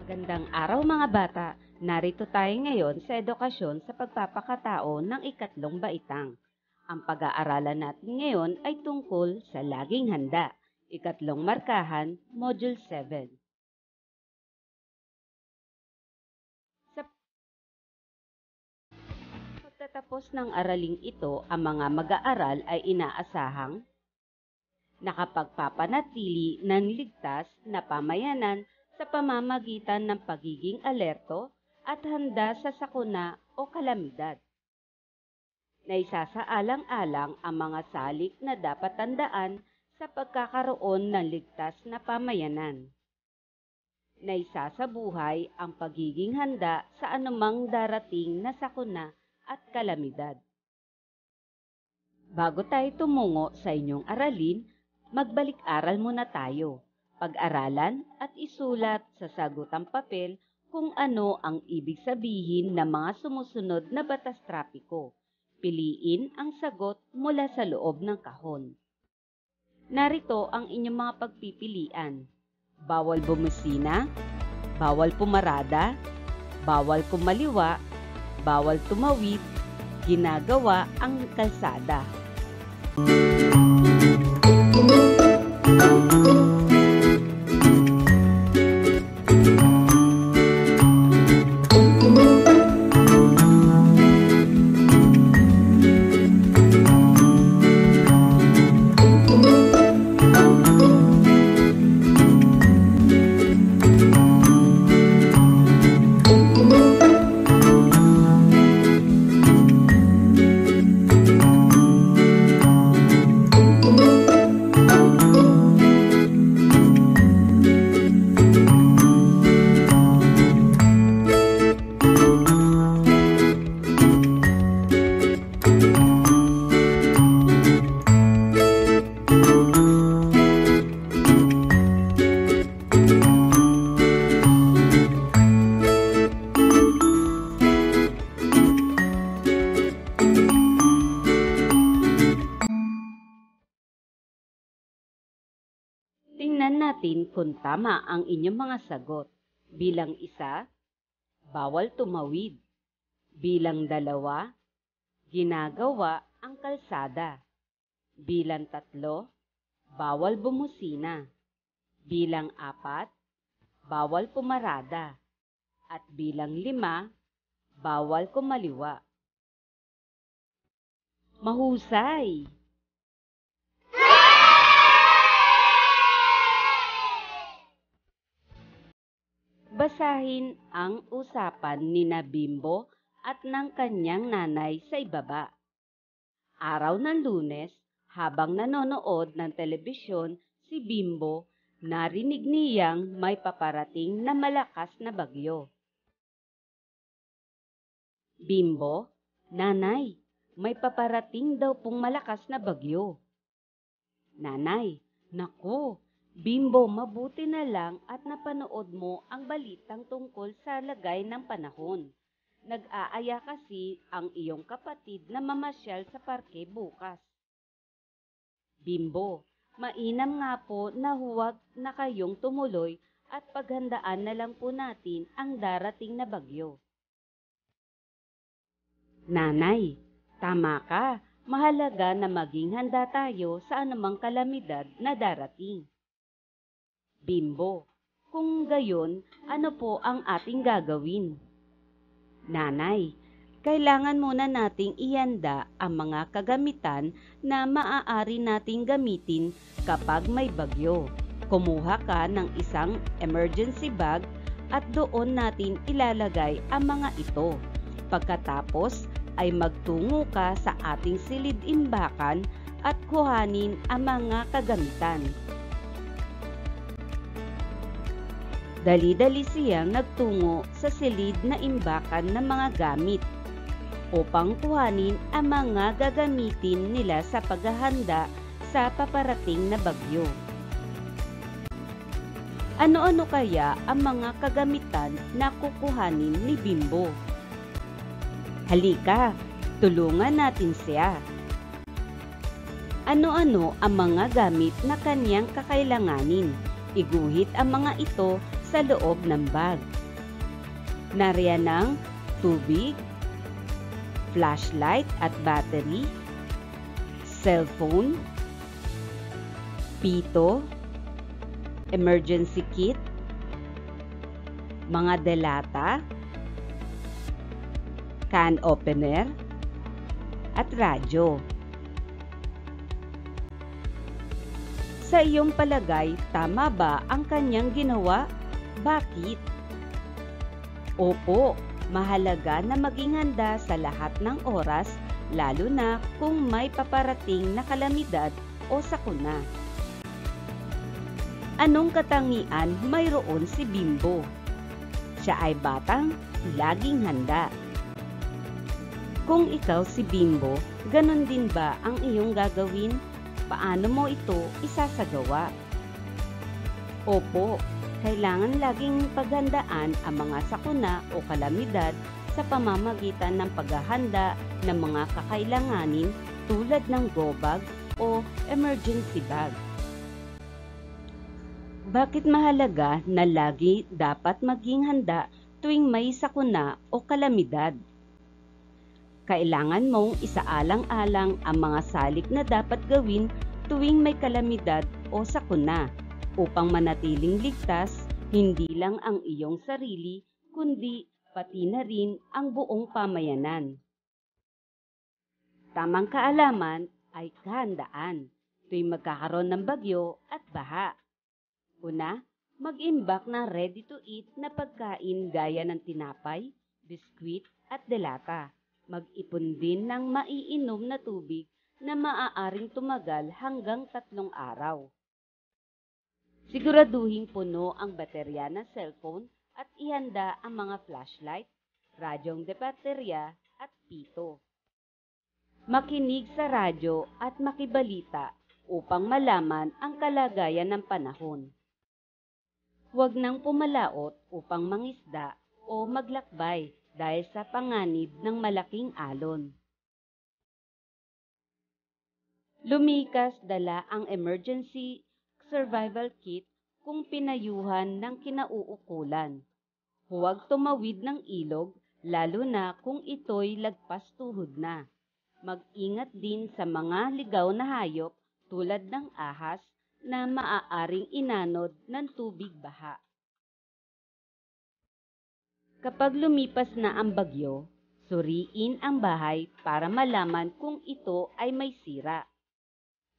Magandang araw mga bata! Narito tayo ngayon sa edukasyon sa pagpapakatao ng ikatlong baitang. Ang pag-aaralan natin ngayon ay tungkol sa laging handa. Ikatlong markahan, Module 7. Sa pagtatapos ng araling ito, ang mga mag-aaral ay inaasahang nakapagpapanatili ng ligtas na pamayanan sa pamamagitan ng pagiging alerto at handa sa sakuna o kalamidad. Naisasaalang-alang ang mga salik na dapat tandaan sa pagkakaroon ng ligtas na pamayanan. Naisasabuhay ang pagiging handa sa anumang darating na sakuna at kalamidad. Bago tayo tumungo sa inyong aralin, magbalik-aral muna tayo. Pag-aralan at isulat sa sagutang papel kung ano ang ibig sabihin ng mga sumusunod na batas trapiko. Piliin ang sagot mula sa loob ng kahon. Narito ang inyong mga pagpipilian. Bawal bumusina, bawal pumarada, bawal kumaliwa, bawal tumawid, ginagawa ang kalsada. Tingnan natin kung tama ang inyong mga sagot. Bilang 1, bawal tumawid. Bilang 2, ginagawa ang kalsada. Bilang 3, bawal bumusina. Bilang 4, bawal pumarada. At bilang 5, bawal kumaliwa. Mahusay! Basahin ang usapan nina Bimbo at ng kanyang nanay sa ibaba. Araw ng Lunes, habang nanonood ng telebisyon si Bimbo, narinig niyang may paparating na malakas na bagyo. Bimbo, Nanay, may paparating daw pong malakas na bagyo. Nanay, naku! Bimbo, mabuti na lang at napanood mo ang balitang tungkol sa lagay ng panahon. Nag-aaya kasi ang iyong kapatid na mamasyal sa parke bukas. Bimbo, mainam nga po na huwag na kayong tumuloy at paghandaan na lang po natin ang darating na bagyo. Nanay, tama ka. Mahalaga na maging handa tayo sa anumang kalamidad na darating. Bimbo, kung gayon, ano po ang ating gagawin? Nanay, kailangan muna nating ihanda ang mga kagamitan na maaari nating gamitin kapag may bagyo. Kumuha ka ng isang emergency bag at doon natin ilalagay ang mga ito. Pagkatapos ay magtungo ka sa ating silid-imbakan at kuhanin ang mga kagamitan. Dali-dali siyang nagtungo sa silid na imbakan ng mga gamit upang kuhanin ang mga gagamitin nila sa paghahanda sa paparating na bagyo. Ano-ano kaya ang mga kagamitan na kukuhanin ni Bimbo? Halika, tulungan natin siya. Ano-ano ang mga gamit na kanyang kakailanganin? Iguhit ang mga ito sa loob ng bag. Nariyan ng tubig, flashlight at battery, cellphone, pito, emergency kit, mga delata, can opener, at radyo. Sa iyong palagay, tama ba ang kanyang ginawa? Bakit? Opo, mahalaga na maging handa sa lahat ng oras, lalo na kung may paparating na kalamidad o sakuna. Anong katangian mayroon si Bimbo? Siya ay batang laging handa. Kung ikaw si Bimbo, ganon din ba ang iyong gagawin? Paano mo ito isasagawa? Opo, kailangan laging paghandaan ang mga sakuna o kalamidad sa pamamagitan ng paghahanda ng mga kakailanganin tulad ng go bag o emergency bag. Bakit mahalaga na lagi dapat maging handa tuwing may sakuna o kalamidad? Kailangan mong isaalang-alang ang mga salik na dapat gawin tuwing may kalamidad o sakuna upang manatiling ligtas hindi lang ang iyong sarili kundi pati na rin ang buong pamayanan. Tamang kaalaman ay kahandaan tuwing magkakaroon ng bagyo at baha. Una, mag-imbak ng ready-to-eat na pagkain gaya ng tinapay, biskwit at delata. Mag-ipon din ng maiinom na tubig na maaaring tumagal hanggang 3 araw. Siguraduhing puno ang baterya ng cellphone at ihanda ang mga flashlight, radyong de baterya at pito. Makinig sa radyo at makibalita upang malaman ang kalagayan ng panahon. Huwag nang pumalaot upang mangisda o maglakbay dahil sa panganib ng malaking alon. Lumikas dala ang emergency survival kit kung pinayuhan ng kinauukulan. Huwag tumawid ng ilog lalo na kung ito'y lagpas tuhod na. Mag-ingat din sa mga ligaw na hayop tulad ng ahas na maaaring inanod ng tubig baha. Kapag lumipas na ang bagyo, suriin ang bahay para malaman kung ito ay may sira.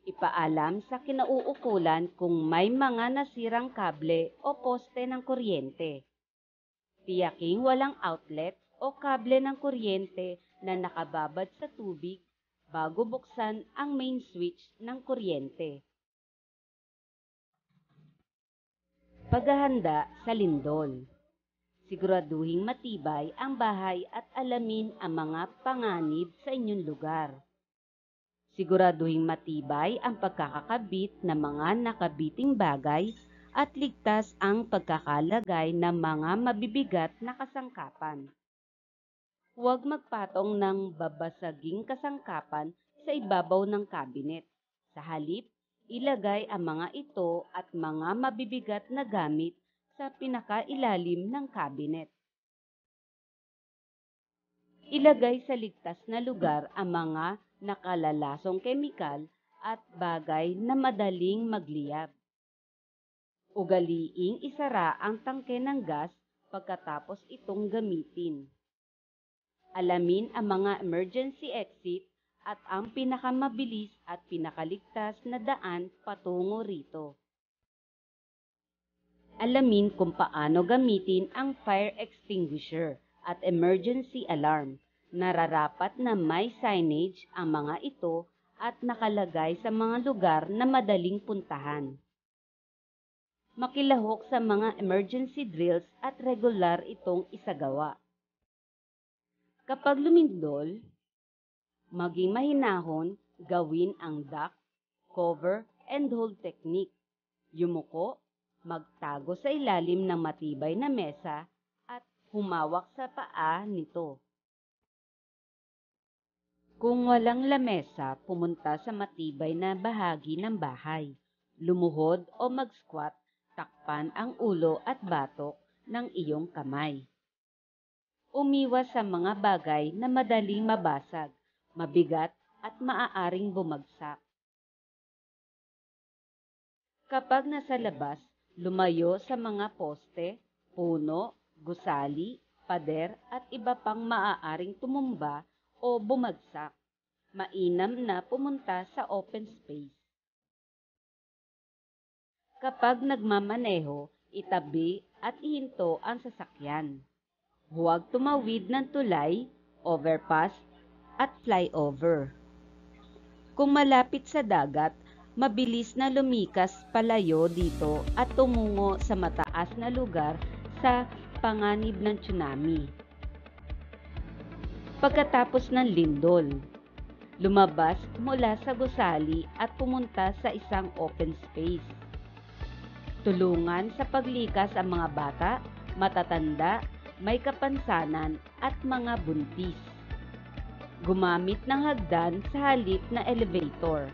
Ipaalam sa kinauukulan kung may mga nasirang kable o poste ng kuryente. Tiyaking walang outlet o kable ng kuryente na nakababad sa tubig bago buksan ang main switch ng kuryente. Paghahanda sa lindol. Siguraduhing matibay ang bahay at alamin ang mga panganib sa inyong lugar. Siguraduhing matibay ang pagkakakabit ng mga nakabiting bagay at ligtas ang pagkakalagay ng mga mabibigat na kasangkapan. Huwag magpatong ng babasaging kasangkapan sa ibabaw ng kabinet. Sa halip, ilagay ang mga ito at mga mabibigat na gamit sa pinakailalim ng kabinet. Ilagay sa ligtas na lugar ang mga nakalalasong kemikal at bagay na madaling magliyab. Ugaliing isara ang tangke ng gas pagkatapos itong gamitin. Alamin ang mga emergency exit at ang pinakamabilis at pinakaligtas na daan patungo rito. Alamin kung paano gamitin ang fire extinguisher at emergency alarm. Nararapat na may signage ang mga ito at nakalagay sa mga lugar na madaling puntahan. Makilahok sa mga emergency drills at regular itong isagawa. Kapag lumindol, maging mahinahon, gawin ang duck, cover, and hold technique. Yumuko, magtago sa ilalim ng matibay na mesa at humawak sa paa nito. Kung walang lamesa, pumunta sa matibay na bahagi ng bahay. Lumuhod o mag-squat, takpan ang ulo at batok ng iyong kamay. Umiwas sa mga bagay na madaling mabasag, mabigat at maaaring bumagsak. Kapag nasa labas, lumayo sa mga poste, puno, gusali, pader at iba pang maaaring tumumba o bumagsak. Mainam na pumunta sa open space. Kapag nagmamaneho, itabi at ihinto ang sasakyan. Huwag tumawid ng tulay, overpass at flyover. Kung malapit sa dagat, mabilis na lumikas palayo dito at tumungo sa mataas na lugar sa panganib ng tsunami. Pagkatapos ng lindol, lumabas mula sa gusali at pumunta sa isang open space. Tulungan sa paglikas ang mga bata, matatanda, may kapansanan at mga buntis. Gumamit ng hagdan sa halip na elevator.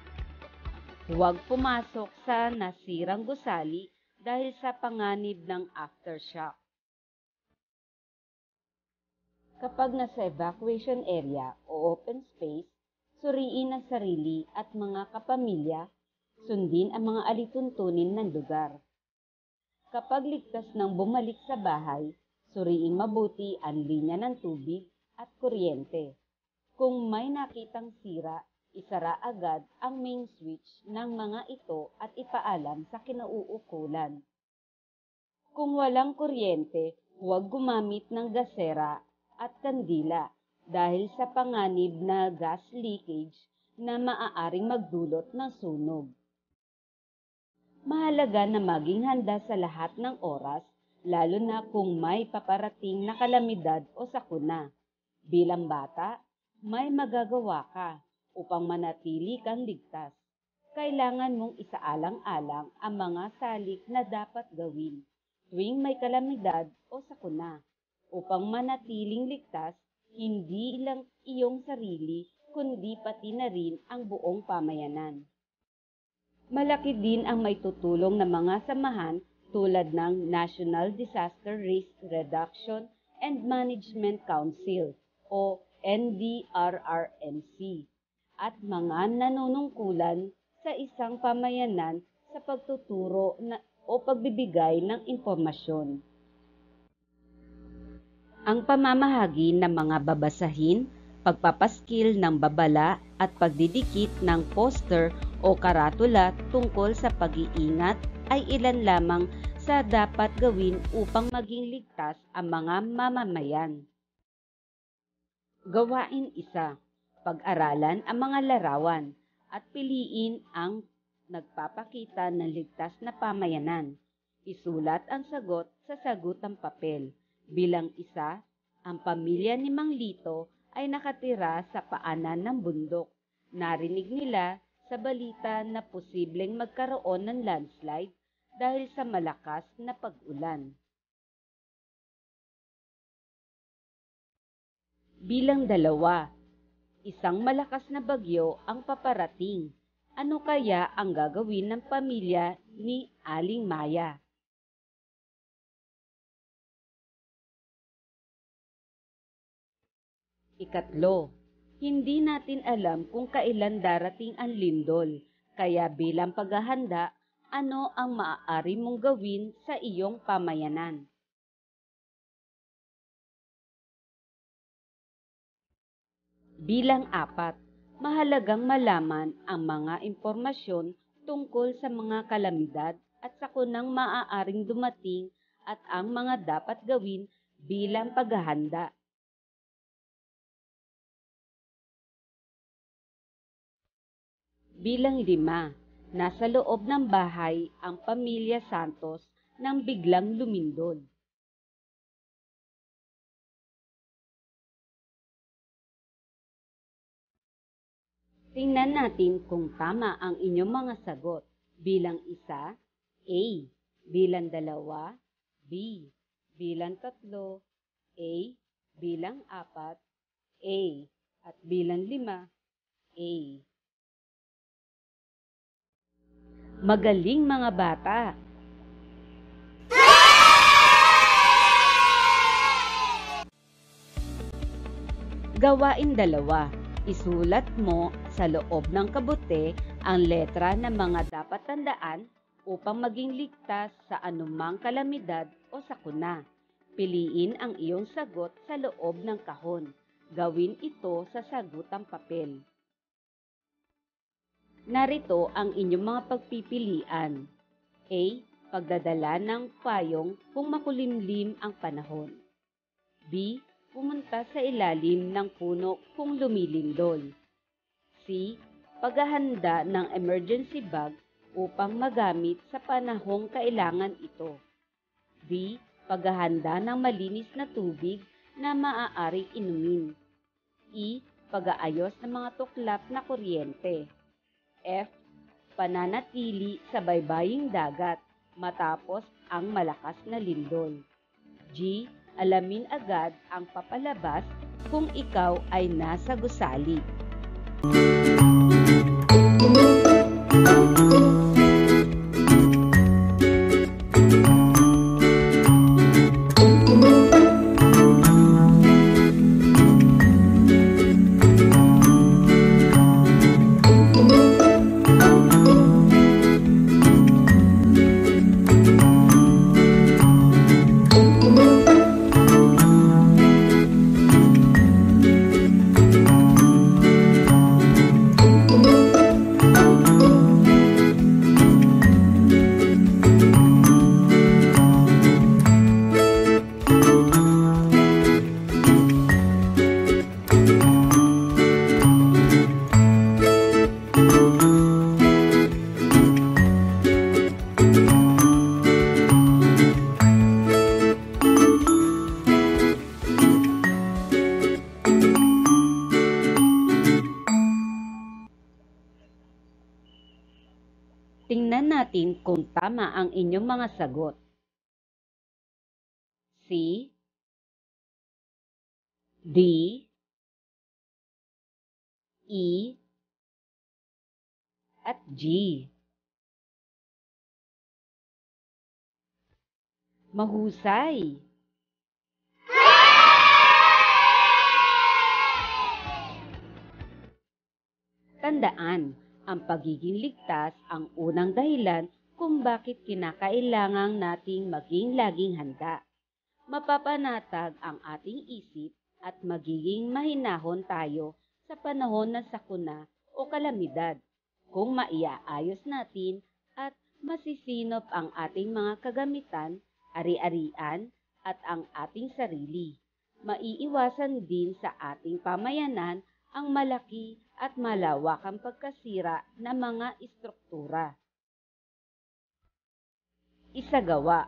Huwag pumasok sa nasirang gusali dahil sa panganib ng aftershock. Kapag nasa evacuation area o open space, suriin ang sarili at mga kapamilya, sundin ang mga alituntunin ng lugar. Kapag ligtas nang bumalik sa bahay, suriin mabuti ang linya ng tubig at kuryente. Kung may nakitang sira, isara agad ang main switch ng mga ito at ipaalam sa kinauukulan. Kung walang kuryente, huwag gumamit ng gasera at kandila dahil sa panganib na gas leakage na maaaring magdulot ng sunog. Mahalaga na maging handa sa lahat ng oras, lalo na kung may paparating na kalamidad o sakuna. Bilang bata, may magagawa ka upang manatili kang ligtas. Kailangan mong isaalang-alang ang mga salik na dapat gawin tuwing may kalamidad o sakuna upang manatiling ligtas hindi lang iyong sarili kundi pati na rin ang buong pamayanan. Malaki din ang maitutulong ng mga samahan tulad ng National Disaster Risk Reduction and Management Council o NDRRMC at mga nanunungkulan sa isang pamayanan sa pagtuturo o pagbibigay ng impormasyon. Ang pamamahagi ng mga babasahin, pagpapaskil ng babala at pagdidikit ng poster o karatula tungkol sa pag-iingat ay ilan lamang sa dapat gawin upang maging ligtas ang mga mamamayan. Gawain 1. Pag-aralan ang mga larawan at piliin ang nagpapakita ng ligtas na pamayanan. Isulat ang sagot sa sagutang papel. Bilang 1, ang pamilya ni Mang Lito ay nakatira sa paanan ng bundok. Narinig nila sa balita na posibleng magkaroon ng landslide dahil sa malakas na pag-ulan. Bilang 2, isang malakas na bagyo ang paparating. Ano kaya ang gagawin ng pamilya ni Aling Maya? Ikatlo, hindi natin alam kung kailan darating ang lindol, kaya bilang paghahanda, ano ang maaari mong gawin sa iyong pamayanan? Bilang 4, mahalagang malaman ang mga impormasyon tungkol sa mga kalamidad at sakunang maaaring dumating at ang mga dapat gawin bilang paghahanda. Bilang 5, nasa loob ng bahay ang pamilya Santos nang biglang lumindol. Tingnan natin kung tama ang inyong mga sagot. Bilang 1, A. Bilang 2, B. Bilang 3, A. Bilang 4, A. At bilang 5, A. Magaling mga bata! Gawain 2. Isulat mo sa loob ng kabute ang letra ng mga dapat tandaan upang maging ligtas sa anumang kalamidad o sakuna. Piliin ang iyong sagot sa loob ng kahon. Gawin ito sa sagutang papel. Narito ang inyong mga pagpipilian. A. Pagdadala ng payong kung makulimlim ang panahon. B. Pumunta sa ilalim ng puno kung lumilindol. C. Paghahanda ng emergency bag upang magamit sa panahong kailangan ito. D. Paghahanda ng malinis na tubig na maaaring inumin. E. Pag-aayos ng mga tuklap na kuryente. F. Pananatili sa baybaying dagat matapos ang malakas na lindol. G. Alamin agad ang papalabas kung ikaw ay nasa gusali. Tingnan natin kung tama ang inyong mga sagot. C, D, E, at G. Mahusay! Tandaan, ang pagiging ligtas ang unang dahilan kung bakit kinakailangang nating maging laging handa. Mapapanatag ang ating isip at magiging mahinahon tayo sa panahon ng sakuna o kalamidad kung maiaayos natin at masisinop ang ating mga kagamitan, ari-arian at ang ating sarili. Maiiwasan din sa ating pamayanan ang malaki at malawakang pagkasira ng mga istruktura. Isagawa,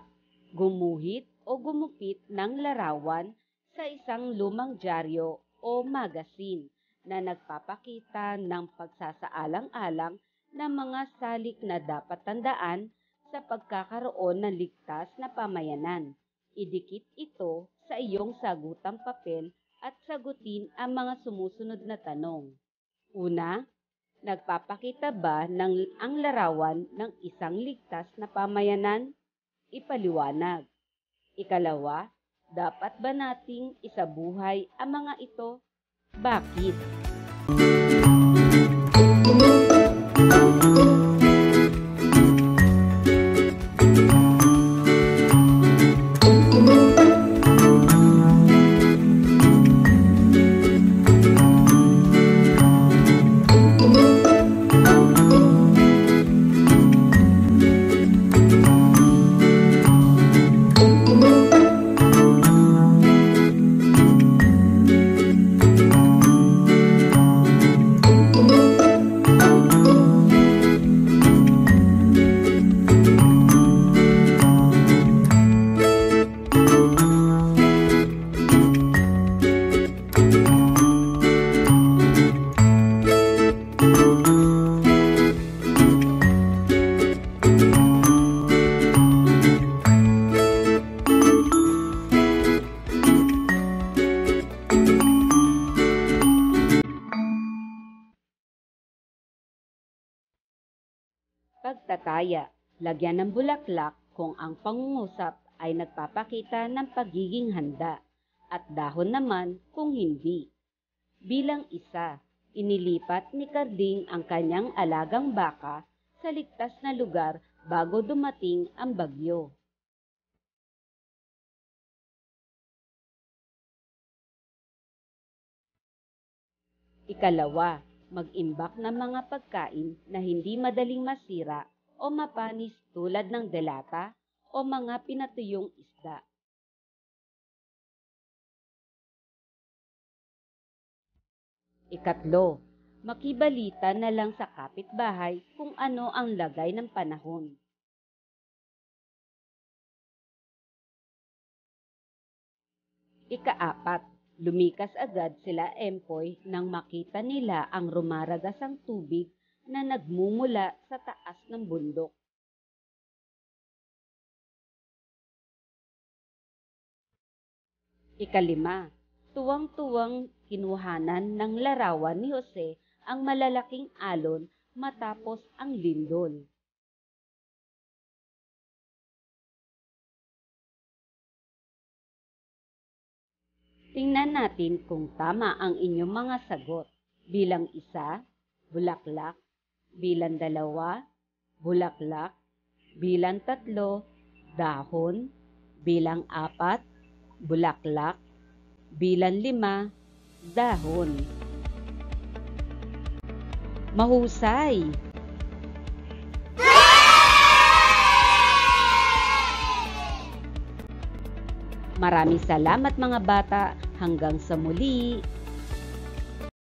gumuhit o gumupit ng larawan sa isang lumang dyaryo o magasin na nagpapakita ng pagsasaalang-alang ng mga salik na dapat tandaan sa pagkakaroon ng ligtas na pamayanan. Idikit ito sa iyong sagutang papel at sagutin ang mga sumusunod na tanong. Una, nagpapakita ba ang larawan ng isang ligtas na pamayanan? Ipaliwanag. Ikalawa, dapat ba nating isabuhay ang mga ito? Bakit? Pagtataya, lagyan ng bulaklak kung ang pangungusap ay nagpapakita ng pagiging handa, at dahon naman kung hindi. Bilang isa, inilipat ni Karding ang kanyang alagang baka sa ligtas na lugar bago dumating ang bagyo. Ikalawa, mag-imbak ng mga pagkain na hindi madaling masira o mapanis tulad ng delata o mga pinatuyong isda. Ikatlo, makibalita na lang sa kapitbahay kung ano ang lagay ng panahon. Ikaapat, lumikas agad sila Empoy nang makita nila ang rumaragasang tubig na nagmumula sa taas ng bundok. Ikalima, tuwang-tuwang kinuhanan ng larawan ni Jose ang malalaking alon matapos ang lindol. Tingnan natin kung tama ang inyong mga sagot. Bilang isa, bulaklak. Bilang dalawa, bulaklak. Bilang tatlo, dahon. Bilang apat, bulaklak. Bilang lima, dahon. Mahusay! Maraming salamat mga bata. Hanggang sa muli!